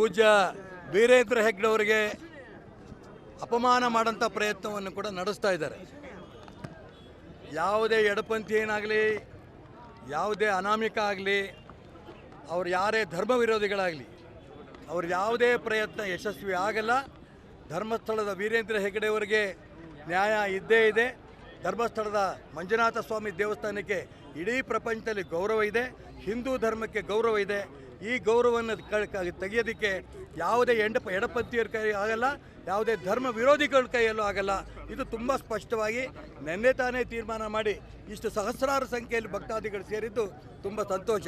ಪೂಜ್ಯ ವೀರೇಂದ್ರ ಹೆಗ್ಗಡೆ ಅವರಿಗೆ ಅಪಮಾನ ಮಾಡೋಂಥ ಪ್ರಯತ್ನವನ್ನು ಕೂಡ ನಡೆಸ್ತಾ ಇದ್ದಾರೆ. ಯಾವುದೇ ಎಡಪಂಥಿ ಏನಾಗಲಿ, ಯಾವುದೇ ಅನಾಮಿಕ ಆಗಲಿ, ಅವ್ರು ಯಾರೇ ಧರ್ಮ ವಿರೋಧಿಗಳಾಗಲಿ, ಅವ್ರ ಯಾವುದೇ ಪ್ರಯತ್ನ ಯಶಸ್ವಿ ಆಗಲ್ಲ. ಧರ್ಮಸ್ಥಳದ ವೀರೇಂದ್ರ ಹೆಗ್ಗಡೆ ಅವರಿಗೆ ನ್ಯಾಯ ಇದ್ದೇ ಇದೆ. ಧರ್ಮಸ್ಥಳದ ಮಂಜುನಾಥ ಸ್ವಾಮಿ ದೇವಸ್ಥಾನಕ್ಕೆ ಇಡೀ ಪ್ರಪಂಚದಲ್ಲಿ ಗೌರವ ಇದೆ, ಹಿಂದೂ ಧರ್ಮಕ್ಕೆ ಗೌರವ ಇದೆ. ಈ ಗೌರವವನ್ನು ತೆಗೆಯೋದಕ್ಕೆ ಯಾವುದೇ ಎಡಪಂಥಿಯರ ಕೈ ಆಗಲ್ಲ, ಯಾವುದೇ ಧರ್ಮ ವಿರೋಧಿಗಳ ಕೈಯಲ್ಲೂ ಆಗಲ್ಲ. ಇದು ತುಂಬ ಸ್ಪಷ್ಟವಾಗಿ ನಿನ್ನೆ ತಾನೇ ತೀರ್ಮಾನ ಮಾಡಿ ಇಷ್ಟು ಸಹಸ್ರಾರು ಸಂಖ್ಯೆಯಲ್ಲಿ ಭಕ್ತಾದಿಗಳು ಸೇರಿದ್ದು ತುಂಬ ಸಂತೋಷ.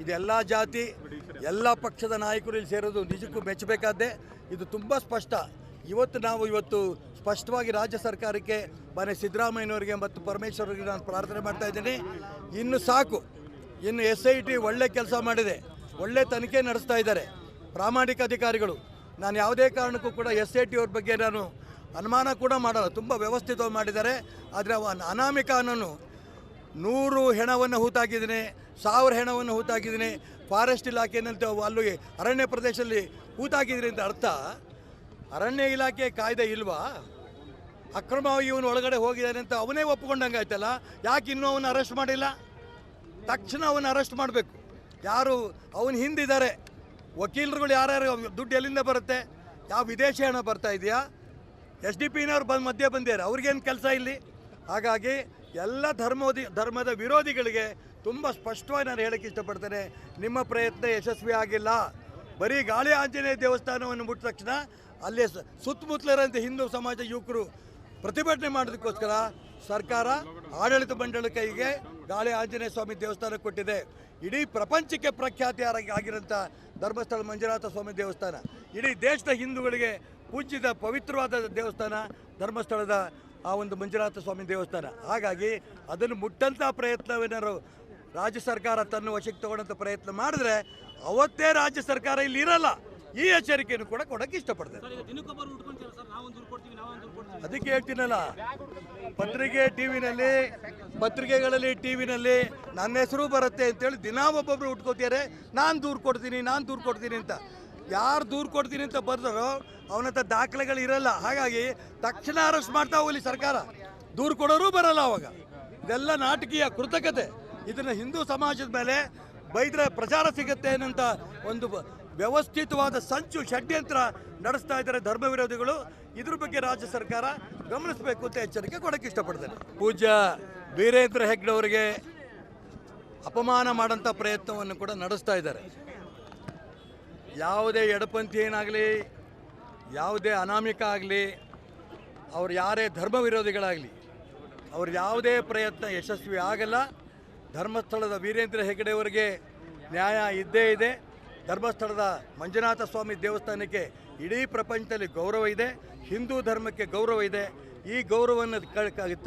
ಇದೆಲ್ಲ ಜಾತಿ ಎಲ್ಲ ಪಕ್ಷದ ನಾಯಕರು ಇಲ್ಲಿ ಸೇರೋದು ನಿಜಕ್ಕೂ ಮೆಚ್ಚಬೇಕಾದ್ದೇ. ಇದು ತುಂಬ ಸ್ಪಷ್ಟ. ಇವತ್ತು ಸ್ಪಷ್ಟವಾಗಿ ರಾಜ್ಯ ಸರ್ಕಾರಕ್ಕೆ ಮನೆ ಸಿದ್ದರಾಮಯ್ಯನವರಿಗೆ ಮತ್ತು ಪರಮೇಶ್ವರರಿಗೆ ನಾನು ಪ್ರಾರ್ಥನೆ ಮಾಡ್ತಾ ಇದ್ದೀನಿ. ಇನ್ನು ಸಾಕು. ಇನ್ನು SIT ಒಳ್ಳೆ ಕೆಲಸ ಮಾಡಿದೆ, ಒಳ್ಳೆ ತನಿಖೆ ನಡೆಸ್ತಾ ಇದ್ದಾರೆ ಪ್ರಾಮಾಣಿಕ ಅಧಿಕಾರಿಗಳು. ನಾನು ಯಾವುದೇ ಕಾರಣಕ್ಕೂ ಕೂಡ SIT ಅವ್ರ ಬಗ್ಗೆ ನಾನು ಅನುಮಾನ ಕೂಡ ಮಾಡಲ್ಲ. ತುಂಬ ವ್ಯವಸ್ಥಿತವಾಗಿ ಮಾಡಿದ್ದಾರೆ. ಆದರೆ ಅನಾಮಿಕ ಅನ್ನೋನು 100 ಹೆಣವನ್ನು ಹೂತಾಕಿದ್ದೀನಿ, 1000 ಹೆಣವನ್ನು ಹೂತಾಕಿದ್ದೀನಿ, ಫಾರೆಸ್ಟ್ ಇಲಾಖೆಯಂತೆ ಅಲ್ಲಿ ಅರಣ್ಯ ಪ್ರದೇಶದಲ್ಲಿ ಹೂತಾಕಿದ್ದೀನಿ ಅಂತ ಅರ್ಥ. ಅರಣ್ಯ ಇಲಾಖೆ ಕಾಯ್ದೆ ಇಲ್ವಾ? ಅಕ್ರಮವಾಗಿ ಇವನು ಒಳಗಡೆ ಹೋಗಿದ್ದಾನೆ ಅಂತ ಅವನೇ ಒಪ್ಪಿಕೊಂಡಂಗೆ ಆಯ್ತಲ್ಲ. ಯಾಕೆ ಇನ್ನೂ ಅವನ್ನ ಅರೆಸ್ಟ್ ಮಾಡಿಲ್ಲ? ತಕ್ಷಣ ಅವನ್ನ ಅರೆಸ್ಟ್ ಮಾಡಬೇಕು. ಯಾರು ಅವನ ಹಿಂದಿದ್ದಾರೆ ವಕೀಲರುಗಳು, ಯಾರ್ಯಾರು ದುಡ್ಡು ಎಲ್ಲಿಂದ ಬರುತ್ತೆ? ಯಾವ ವಿದೇಶಿ ಹಣ ಬರ್ತಾ ಇದೆಯಾ? SDP ಮಧ್ಯೆ ಬಂದಿದ್ದಾರೆ, ಅವ್ರಿಗೇನು ಕೆಲಸ ಇಲ್ಲಿ? ಹಾಗಾಗಿ ಎಲ್ಲ ಧರ್ಮದ ವಿರೋಧಿಗಳಿಗೆ ತುಂಬ ಸ್ಪಷ್ಟವಾಗಿ ನಾನು ಹೇಳೋಕ್ಕೆ ಇಷ್ಟಪಡ್ತೇನೆ, ನಿಮ್ಮ ಪ್ರಯತ್ನ ಯಶಸ್ವಿ ಆಗಿಲ್ಲ. ಬರೀ ಗಾಳಿ ಆಂಜನೇಯ ದೇವಸ್ಥಾನವನ್ನು ಮುಟ್ಟ ತಕ್ಷಣ ಅಲ್ಲೇ ಸುತ್ತಮುತ್ತಲಿರಂಥ ಹಿಂದೂ ಸಮಾಜ ಯುವಕರು ಪ್ರತಿಭಟನೆ ಮಾಡೋದಕ್ಕೋಸ್ಕರ ಸರ್ಕಾರ ಆಡಳಿತ ಮಂಡಳಿ ಕೈಗೆ ಗಾಳಿ ಆಂಜನೇಯ ಸ್ವಾಮಿ ದೇವಸ್ಥಾನ ಕೊಟ್ಟಿದೆ. ಇಡೀ ಪ್ರಪಂಚಕ್ಕೆ ಪ್ರಖ್ಯಾತಿ ಆಗಿರೋಂಥ ಧರ್ಮಸ್ಥಳ ಮಂಜುನಾಥ ಸ್ವಾಮಿ ದೇವಸ್ಥಾನ, ಇಡೀ ದೇಶದ ಹಿಂದೂಗಳಿಗೆ ಪೂಜ್ಯದ ಪವಿತ್ರವಾದ ದೇವಸ್ಥಾನ ಧರ್ಮಸ್ಥಳದ ಆ ಒಂದು ಮಂಜುನಾಥ ಸ್ವಾಮಿ ದೇವಸ್ಥಾನ. ಹಾಗಾಗಿ ಅದನ್ನು ಮುಟ್ಟಂಥ ಪ್ರಯತ್ನವೇನಾದ್ರು ರಾಜ್ಯ ಸರ್ಕಾರ ತನ್ನ ವಶಕ್ಕೆ ತಗೊಳ್ಳೋಂಥ ಪ್ರಯತ್ನ ಮಾಡಿದ್ರೆ ಅವತ್ತೇ ರಾಜ್ಯ ಸರ್ಕಾರ ಇಲ್ಲಿ ಇರಲ್ಲ. ಈ ಎಚ್ಚರಿಕೆಯನ್ನು ಕೂಡ ಕೊಡೋಕ್ಕೆ ಇಷ್ಟಪಡ್ತೇನೆ. ಅದಕ್ಕೆ ಹೇಳ್ತೀನಲ್ಲ, ಪತ್ರಿಕೆಗಳಲ್ಲಿ ಟಿವಿನಲ್ಲಿ ನನ್ನ ಹೆಸರು ಬರುತ್ತೆ ಅಂತೇಳಿ ದಿನಾ ಒಬ್ಬೊಬ್ರು ಉಟ್ಕೋತಾರೆ. ನಾನು ದೂರು ಕೊಡ್ತೀನಿ ಅಂತ. ಯಾರು ದೂರು ಕೊಡ್ತೀನಿ ಅಂತ ಬರ್ದಾರೋ ಅವನಂತ ದಾಖಲೆಗಳು ಇರಲ್ಲ. ಹಾಗಾಗಿ ತಕ್ಷಣ ಅರೆಸ್ಟ್ ಮಾಡ್ತಾ ಹೋಗಲಿ ಸರ್ಕಾರ. ದೂರು ಕೊಡೋರು ಬರಲ್ಲ ಅವಾಗ. ಇದೆಲ್ಲ ನಾಟಕೀಯ ಕೃತಕತೆ. ಇದನ್ನು ಹಿಂದೂ ಸಮಾಜದ ಮೇಲೆ ಬೈದ್ರೆ ಪ್ರಚಾರ ಸಿಗುತ್ತೆ ಅನ್ನೋಂಥ ಒಂದು ವ್ಯವಸ್ಥಿತವಾದ ಸಂಚು ಷಡ್ಯಂತ್ರ ನಡೆಸ್ತಾ ಇದ್ದಾರೆ ಧರ್ಮ ವಿರೋಧಿಗಳು. ಇದ್ರ ಬಗ್ಗೆ ರಾಜ್ಯ ಸರ್ಕಾರ ಗಮನಿಸಬೇಕು ಅಂತ ಎಚ್ಚರಿಕೆ ಕೊಡೋಕ್ಕೆ ಇಷ್ಟಪಡ್ತೇನೆ. ಪೂಜ್ಯ ವೀರೇಂದ್ರ ಹೆಗ್ಗಡೆ ಅವರಿಗೆ ಅಪಮಾನ ಮಾಡೋಂಥ ಪ್ರಯತ್ನವನ್ನು ಕೂಡ ನಡೆಸ್ತಾ ಇದ್ದಾರೆ. ಯಾವುದೇ ಎಡಪಂಥಿ ಏನಾಗಲಿ, ಯಾವುದೇ ಅನಾಮಿಕ ಆಗಲಿ, ಅವ್ರು ಯಾರೇ ಧರ್ಮ ವಿರೋಧಿಗಳಾಗಲಿ, ಅವ್ರ ಯಾವುದೇ ಪ್ರಯತ್ನ ಯಶಸ್ವಿ ಆಗಲ್ಲ. ಧರ್ಮಸ್ಥಳದ ವೀರೇಂದ್ರ ಹೆಗ್ಗಡೆ ಅವರಿಗೆ ನ್ಯಾಯ ಇದ್ದೇ ಇದೆ. ಧರ್ಮಸ್ಥಳದ ಮಂಜುನಾಥ ಸ್ವಾಮಿ ದೇವಸ್ಥಾನಕ್ಕೆ ಇಡೀ ಪ್ರಪಂಚದಲ್ಲಿ ಗೌರವ ಇದೆ, ಹಿಂದೂ ಧರ್ಮಕ್ಕೆ ಗೌರವ ಇದೆ. ಈ ಗೌರವವನ್ನು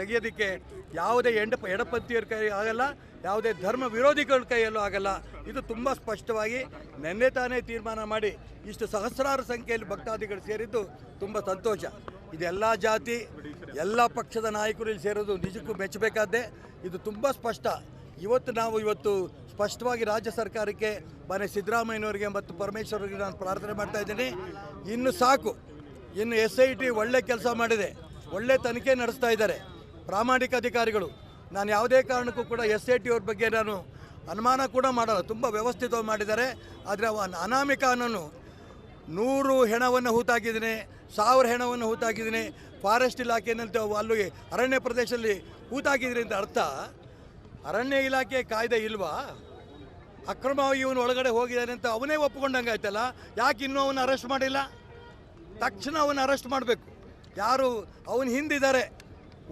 ತೆಗೆಯೋದಕ್ಕೆ ಯಾವುದೇ ಎಡಪಂಥಿಯರ ಕೈ ಆಗಲ್ಲ, ಯಾವುದೇ ಧರ್ಮ ವಿರೋಧಿಗಳ ಕೈಯಲ್ಲೂ ಆಗಲ್ಲ. ಇದು ತುಂಬ ಸ್ಪಷ್ಟವಾಗಿ ನಿನ್ನೆ ತಾನೇ ತೀರ್ಮಾನ ಮಾಡಿ ಇಷ್ಟು ಸಹಸ್ರಾರು ಸಂಖ್ಯೆಯಲ್ಲಿ ಭಕ್ತಾದಿಗಳು ಸೇರಿದ್ದು ತುಂಬ ಸಂತೋಷ. ಇದೆಲ್ಲ ಜಾತಿ ಎಲ್ಲ ಪಕ್ಷದ ನಾಯಕರು ಇಲ್ಲಿ ಸೇರೋದು ನಿಜಕ್ಕೂ ಮೆಚ್ಚಬೇಕಾದ್ದೇ. ಇದು ತುಂಬ ಸ್ಪಷ್ಟ. ಇವತ್ತು ಸ್ಪಷ್ಟವಾಗಿ ರಾಜ್ಯ ಸರ್ಕಾರಕ್ಕೆ ಮನೆ ಸಿದ್ದರಾಮಯ್ಯನವರಿಗೆ ಮತ್ತು ಪರಮೇಶ್ವರರಿಗೆ ನಾನು ಪ್ರಾರ್ಥನೆ ಮಾಡ್ತಾ ಇದ್ದೀನಿ. ಇನ್ನು ಸಾಕು. ಇನ್ನು SIT ಒಳ್ಳೆ ಕೆಲಸ ಮಾಡಿದೆ, ಒಳ್ಳೆ ತನಿಖೆ ನಡೆಸ್ತಾ ಇದ್ದಾರೆ ಪ್ರಾಮಾಣಿಕ ಅಧಿಕಾರಿಗಳು. ನಾನು ಯಾವುದೇ ಕಾರಣಕ್ಕೂ ಕೂಡ SIT ಅವ್ರ ಬಗ್ಗೆ ನಾನು ಅನುಮಾನ ಕೂಡ ಮಾಡಲ್ಲ. ತುಂಬ ವ್ಯವಸ್ಥಿತವಾಗಿ ಮಾಡಿದ್ದಾರೆ. ಆದರೆ ಅನಾಮಿಕ ಅನ್ನೋನು 100 ಹೆಣವನ್ನು ಹೂತಾಕಿದ್ದೀನಿ, 1000 ಹೆಣವನ್ನು ಹೂತಾಕಿದ್ದೀನಿ, ಫಾರೆಸ್ಟ್ ಇಲಾಖೆಯಂತೆ ಅಲ್ಲಿ ಅರಣ್ಯ ಪ್ರದೇಶದಲ್ಲಿ ಹೂತಾಕಿದ್ದೀನಿ ಅಂತ ಅರ್ಥ. ಅರಣ್ಯ ಇಲಾಖೆ ಕಾಯ್ದೆ ಇಲ್ವಾ? ಅಕ್ರಮವಾಗಿ ಇವನು ಒಳಗಡೆ ಹೋಗಿದ್ದಾನೆ ಅಂತ ಅವನೇ ಒಪ್ಪಿಕೊಂಡಂಗೆ ಆಯ್ತಲ್ಲ. ಯಾಕೆ ಇನ್ನೂ ಅವನ್ನ ಅರೆಸ್ಟ್ ಮಾಡಿಲ್ಲ? ತಕ್ಷಣ ಅವನ್ನ ಅರೆಸ್ಟ್ ಮಾಡಬೇಕು. ಯಾರು ಅವನ ಹಿಂದಿದ್ದಾರೆ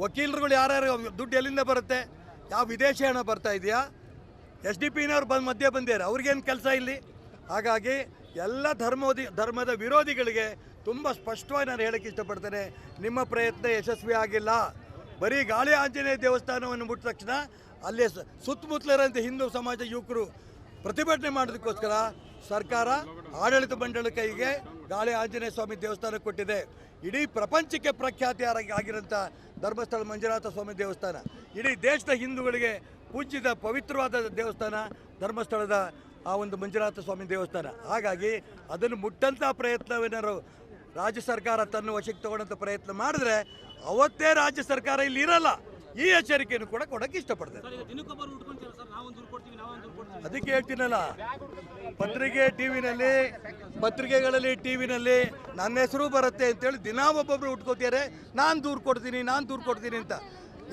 ವಕೀಲರುಗಳು, ಯಾರ್ಯಾರು ದುಡ್ಡು ಎಲ್ಲಿಂದ ಬರುತ್ತೆ? ಯಾವ ವಿದೇಶಿ ಹಣ ಬರ್ತಾ ಇದೆಯಾ? SDP ಮಧ್ಯೆ ಬಂದಿದ್ದಾರೆ, ಅವ್ರಿಗೇನು ಕೆಲಸ ಇಲ್ಲಿ? ಹಾಗಾಗಿ ಎಲ್ಲ ಧರ್ಮದ ವಿರೋಧಿಗಳಿಗೆ ತುಂಬ ಸ್ಪಷ್ಟವಾಗಿ ನಾನು ಹೇಳೋಕ್ಕೆ ಇಷ್ಟಪಡ್ತೇನೆ, ನಿಮ್ಮ ಪ್ರಯತ್ನ ಯಶಸ್ವಿ ಆಗಿಲ್ಲ. ಬರೀ ಗಾಳಿ ಆಂಜನೇಯ ದೇವಸ್ಥಾನವನ್ನು ಮುಟ್ಟ ತಕ್ಷಣ ಅಲ್ಲೇ ಸುತ್ತಮುತ್ತಲಿರಂಥ ಹಿಂದೂ ಸಮಾಜ ಯುವಕರು ಪ್ರತಿಭಟನೆ ಮಾಡೋದಕ್ಕೋಸ್ಕರ ಸರ್ಕಾರ ಆಡಳಿತ ಮಂಡಳಿ ಕೈಗೆ ಗಾಳಿ ಆಂಜನೇಯ ಸ್ವಾಮಿ ದೇವಸ್ಥಾನ ಕೊಟ್ಟಿದೆ. ಇಡೀ ಪ್ರಪಂಚಕ್ಕೆ ಪ್ರಖ್ಯಾತಿ ಆಗಿರೋಂಥ ಧರ್ಮಸ್ಥಳ ಮಂಜುನಾಥ ಸ್ವಾಮಿ ದೇವಸ್ಥಾನ, ಇಡೀ ದೇಶದ ಹಿಂದೂಗಳಿಗೆ ಪೂಜ್ಯದ ಪವಿತ್ರವಾದ ದೇವಸ್ಥಾನ ಧರ್ಮಸ್ಥಳದ ಆ ಒಂದು ಮಂಜುನಾಥ ಸ್ವಾಮಿ ದೇವಸ್ಥಾನ. ಹಾಗಾಗಿ ಅದನ್ನು ಮುಟ್ಟಂಥ ಪ್ರಯತ್ನವೇನಾದ್ರು ರಾಜ್ಯ ಸರ್ಕಾರ ತನ್ನ ವಶಕ್ಕೆ ತಗೊಳ್ಳೋಂಥ ಪ್ರಯತ್ನ ಮಾಡಿದ್ರೆ ಅವತ್ತೇ ರಾಜ್ಯ ಸರ್ಕಾರ ಇಲ್ಲಿ ಇರಲ್ಲ. ಈ ಎಚ್ಚರಿಕೆಯನ್ನು ಕೂಡ ಕೊಡೋಕ್ಕೆ ಇಷ್ಟಪಡ್ತೇನೆ. ಅದಕ್ಕೆ ಹೇಳ್ತೀನಲ್ಲ, ಪತ್ರಿಕೆಗಳಲ್ಲಿ ಟಿವಿನಲ್ಲಿ ನನ್ನ ಹೆಸರು ಬರುತ್ತೆ ಅಂತೇಳಿ ದಿನಾ ಒಬ್ಬೊಬ್ರು ಉಟ್ಕೋತಾರೆ, ನಾನು ದೂರು ಕೊಡ್ತೀನಿ ಅಂತ.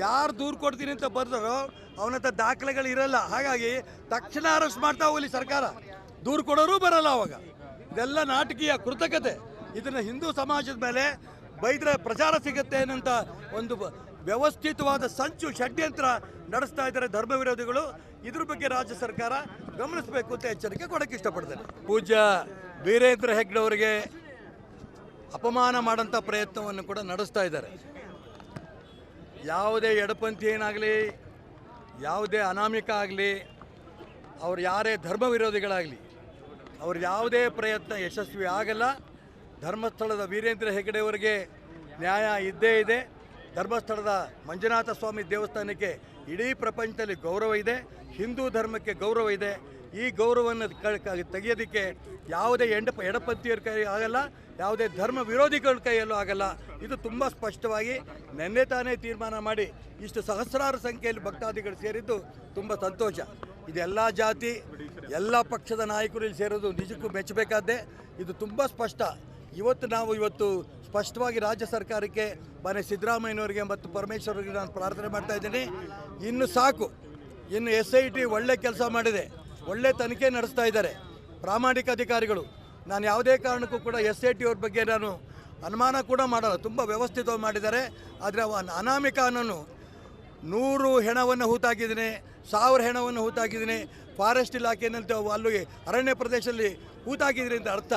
ಯಾರು ದೂರು ಕೊಡ್ತೀನಿ ಅಂತ ಬರ್ತಾರೋ ಅವನಂತ ದಾಖಲೆಗಳು ಇರಲ್ಲ. ಹಾಗಾಗಿ ತಕ್ಷಣ ಅರೆಸ್ಟ್ ಮಾಡ್ತಾ ಹೋಗಲಿ ಸರ್ಕಾರ, ದೂರು ಕೊಡೋರು ಬರಲ್ಲ ಅವಾಗ. ಇದೆಲ್ಲ ನಾಟಕೀಯ ಕೃತಕತೆ. ಇದನ್ನು ಹಿಂದೂ ಸಮಾಜದ ಮೇಲೆ ಬೈದ್ರೆ ಪ್ರಚಾರ ಸಿಗುತ್ತೆ ಅನ್ನೋಂಥ ಒಂದು ವ್ಯವಸ್ಥಿತವಾದ ಸಂಚು ಷಡ್ಯಂತ್ರ ನಡೆಸ್ತಾ ಇದ್ದಾರೆ ಧರ್ಮ ವಿರೋಧಿಗಳು. ಇದ್ರ ಬಗ್ಗೆ ರಾಜ್ಯ ಸರ್ಕಾರ ಗಮನಿಸಬೇಕು ಅಂತ ಎಚ್ಚರಿಕೆ ಕೊಡೋಕ್ಕೆ ಇಷ್ಟಪಡ್ತೇನೆ. ಪೂಜ್ಯ ವೀರೇಂದ್ರ ಹೆಗ್ಗಡೆ ಅವರಿಗೆ ಅಪಮಾನ ಮಾಡೋಂಥ ಪ್ರಯತ್ನವನ್ನು ಕೂಡ ನಡೆಸ್ತಾ ಇದ್ದಾರೆ. ಯಾವುದೇ ಎಡಪಂಥೀಯನಾಗಲಿ, ಯಾವುದೇ ಅನಾಮಿಕ ಆಗಲಿ, ಅವ್ರು ಯಾರೇ ಧರ್ಮ ವಿರೋಧಿಗಳಾಗಲಿ, ಅವ್ರ ಯಾವುದೇ ಪ್ರಯತ್ನ ಯಶಸ್ವಿ ಆಗಲ್ಲ. ಧರ್ಮಸ್ಥಳದ ವೀರೇಂದ್ರ ಹೆಗ್ಗಡೆ ಅವರಿಗೆ ನ್ಯಾಯ ಇದ್ದೇ ಇದೆ. ಧರ್ಮಸ್ಥಳದ ಮಂಜುನಾಥ ಸ್ವಾಮಿ ದೇವಸ್ಥಾನಕ್ಕೆ ಇಡೀ ಪ್ರಪಂಚದಲ್ಲಿ ಗೌರವ ಇದೆ, ಹಿಂದೂ ಧರ್ಮಕ್ಕೆ ಗೌರವ ಇದೆ. ಈ ಗೌರವವನ್ನು ತೆಗೆಯೋದಕ್ಕೆ ಯಾವುದೇ ಎಡಪಂಥೀಯರ ಕೈ ಆಗಲ್ಲ, ಯಾವುದೇ ಧರ್ಮ ವಿರೋಧಿಗಳ ಕೈಯಲ್ಲೂ ಆಗಲ್ಲ. ಇದು ತುಂಬ ಸ್ಪಷ್ಟವಾಗಿ ನಿನ್ನೆ ತಾನೇ ತೀರ್ಮಾನ ಮಾಡಿ ಇಷ್ಟು ಸಹಸ್ರಾರು ಸಂಖ್ಯೆಯಲ್ಲಿ ಭಕ್ತಾದಿಗಳು ಸೇರಿದ್ದು ತುಂಬ ಸಂತೋಷ. ಇದೆಲ್ಲ ಜಾತಿ ಎಲ್ಲ ಪಕ್ಷದ ನಾಯಕರು ಇಲ್ಲಿ ಸೇರೋದು ನಿಜಕ್ಕೂ ಮೆಚ್ಚಬೇಕಾದ್ದೇ. ಇದು ತುಂಬ ಸ್ಪಷ್ಟ. ಇವತ್ತು ಸ್ಪಷ್ಟವಾಗಿ ರಾಜ್ಯ ಸರ್ಕಾರಕ್ಕೆ ಮನೆ ಸಿದ್ದರಾಮಯ್ಯನವರಿಗೆ ಮತ್ತು ಪರಮೇಶ್ವರರಿಗೆ ನಾನು ಪ್ರಾರ್ಥನೆ ಮಾಡ್ತಾ ಇದ್ದೀನಿ, ಇನ್ನು ಸಾಕು. ಇನ್ನು SIT ಒಳ್ಳೆ ಕೆಲಸ ಮಾಡಿದೆ, ಒಳ್ಳೆ ತನಿಖೆ ನಡೆಸ್ತಾ ಇದ್ದಾರೆ ಪ್ರಾಮಾಣಿಕ ಅಧಿಕಾರಿಗಳು. ನಾನು ಯಾವುದೇ ಕಾರಣಕ್ಕೂ ಕೂಡ SIT ಅವ್ರ ಬಗ್ಗೆ ನಾನು ಅನುಮಾನ ಕೂಡ ಮಾಡಲ್ಲ. ತುಂಬ ವ್ಯವಸ್ಥಿತವಾಗಿ ಮಾಡಿದ್ದಾರೆ. ಆದರೆ ಅನಾಮಿಕ ಅನ್ನೋನು 100 ಹೆಣವನ್ನು ಹೂತಾಕಿದ್ದೀನಿ, 1000 ಹೆಣವನ್ನು ಹೂತಾಕಿದ್ದೀನಿ, ಫಾರೆಸ್ಟ್ ಇಲಾಖೆನಂತ ಅಲ್ಲಿ ಅರಣ್ಯ ಪ್ರದೇಶದಲ್ಲಿ ಹೂತಾಕಿದ್ದೀನಿ ಅಂತ ಅರ್ಥ.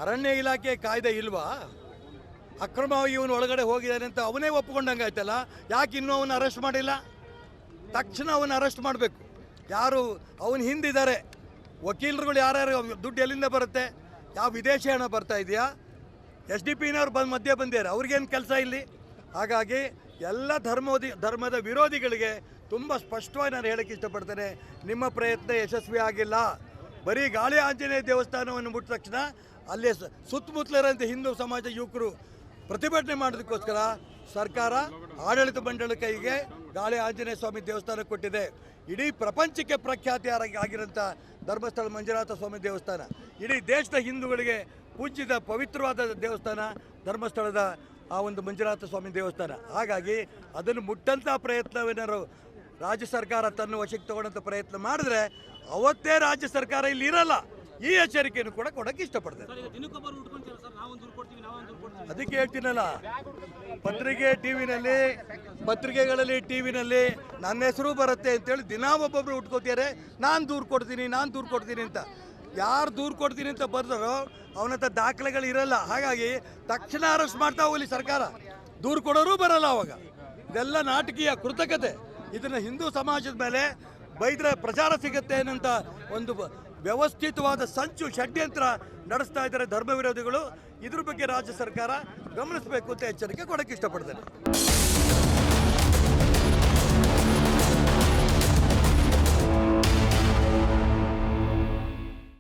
ಅರಣ್ಯ ಇಲಾಖೆ ಕಾಯ್ದೆ ಇಲ್ವಾ? ಅಕ್ರಮವಾಗಿ ಇವನು ಒಳಗಡೆ ಹೋಗಿದ್ದಾನೆ ಅಂತ ಅವನೇ ಒಪ್ಪಿಕೊಂಡಂಗೆ ಆಯ್ತಲ್ಲ. ಯಾಕೆ ಇನ್ನೂ ಅವನು ಅರೆಸ್ಟ್ ಮಾಡಿಲ್ಲ? ತಕ್ಷಣ ಅವನು ಅರೆಸ್ಟ್ ಮಾಡಬೇಕು. ಯಾರು ಅವನು ಹಿಂದಿದ್ದಾರೆ ವಕೀಲರುಗಳು, ಯಾರ್ಯಾರು ದುಡ್ಡು ಎಲ್ಲಿಂದ ಬರುತ್ತೆ? ಯಾವ ವಿದೇಶಿ ಹಣ ಬರ್ತಾ ಇದೆಯಾ? SDP ಮಧ್ಯೆ ಬಂದಿದ್ದಾರೆ, ಅವ್ರಿಗೇನು ಕೆಲಸ ಇಲ್ಲಿ? ಹಾಗಾಗಿ ಎಲ್ಲ ಧರ್ಮದ ವಿರೋಧಿಗಳಿಗೆ ತುಂಬ ಸ್ಪಷ್ಟವಾಗಿ ನಾನು ಹೇಳೋಕ್ಕೆ ಇಷ್ಟಪಡ್ತೇನೆ, ನಿಮ್ಮ ಪ್ರಯತ್ನ ಯಶಸ್ವಿ ಆಗಿಲ್ಲ. ಬರೀ ಗಾಳಿ ಆಂಜನೇಯ ದೇವಸ್ಥಾನವನ್ನು ಮುಟ್ಟ ತಕ್ಷಣ ಅಲ್ಲೇ ಸುತ್ತಮುತ್ತಲಿರಂಥ ಹಿಂದೂ ಸಮಾಜ ಯುವಕರು ಪ್ರತಿಭಟನೆ ಮಾಡೋದಕ್ಕೋಸ್ಕರ ಸರ್ಕಾರ ಆಡಳಿತ ಮಂಡಳಿ ಕೈಗೆ ಗಾಳಿ ಆಂಜನೇಯ ಸ್ವಾಮಿ ದೇವಸ್ಥಾನ ಕೊಟ್ಟಿದೆ. ಇಡೀ ಪ್ರಪಂಚಕ್ಕೆ ಪ್ರಖ್ಯಾತಿ ಆಗಿರೋಂಥ ಧರ್ಮಸ್ಥಳ ಮಂಜುನಾಥ ಸ್ವಾಮಿ ದೇವಸ್ಥಾನ, ಇಡೀ ದೇಶದ ಹಿಂದೂಗಳಿಗೆ ಪೂಜ್ಯದ ಪವಿತ್ರವಾದ ದೇವಸ್ಥಾನ ಧರ್ಮಸ್ಥಳದ ಆ ಒಂದು ಮಂಜುನಾಥ ಸ್ವಾಮಿ ದೇವಸ್ಥಾನ. ಹಾಗಾಗಿ ಅದನ್ನು ಮುಟ್ಟಂಥ ಪ್ರಯತ್ನವೇನಾದ್ರು ರಾಜ್ಯ ಸರ್ಕಾರ ತನ್ನ ವಶಕ್ಕೆ ತಗೊಳ್ಳೋಂಥ ಪ್ರಯತ್ನ ಮಾಡಿದ್ರೆ ಅವತ್ತೇ ರಾಜ್ಯ ಸರ್ಕಾರ ಇಲ್ಲಿ ಇರಲ್ಲ. ಈ ಎಚ್ಚರಿಕೆಯನ್ನು ಕೂಡ ಕೊಡೋಕ್ಕೆ ಇಷ್ಟಪಡ್ತೇನೆ. ಅದಕ್ಕೆ ಹೇಳ್ತೀನಲ್ಲ, ಪತ್ರಿಕೆಗಳಲ್ಲಿ ಟಿವಿನಲ್ಲಿ ನನ್ನ ಹೆಸರು ಬರುತ್ತೆ ಅಂತೇಳಿ ದಿನಾ ಒಬ್ಬೊಬ್ರು ಉಟ್ಕೋತಾರೆ, ನಾನು ದೂರು ಕೊಡ್ತೀನಿ ಅಂತ. ಯಾರು ದೂರು ಕೊಡ್ತೀನಿ ಅಂತ ಬರ್ತಾರೋ ಅವನಂತ ದಾಖಲೆಗಳು ಇರಲ್ಲ. ಹಾಗಾಗಿ ತಕ್ಷಣ ಅರೆಸ್ಟ್ ಮಾಡ್ತಾ ಹೋಗಲಿ ಸರ್ಕಾರ, ದೂರು ಕೊಡೋರು ಬರಲ್ಲ ಅವಾಗ. ಇದೆಲ್ಲ ನಾಟಕೀಯ ಕೃತಕತೆ. ಇದನ್ನು ಹಿಂದೂ ಸಮಾಜದ ಮೇಲೆ ಬೈದ್ರೆ ಪ್ರಚಾರ ಸಿಗುತ್ತೆ ಅನ್ನೋಂಥ ಒಂದು ವ್ಯವಸ್ಥಿತವಾದ ಸಂಚು ಷಡ್ಯಂತ್ರ ನಡೆಸ್ತಾ ಇದ್ದಾರೆ ಧರ್ಮ ವಿರೋಧಿಗಳು. ಇದ್ರ ಬಗ್ಗೆ ರಾಜ್ಯ ಸರ್ಕಾರ ಗಮನಿಸಬೇಕು ಅಂತ ಎಚ್ಚರಿಕೆ ಕೊಡೋಕ್ಕೆ ಇಷ್ಟಪಡ್ತೇನೆ.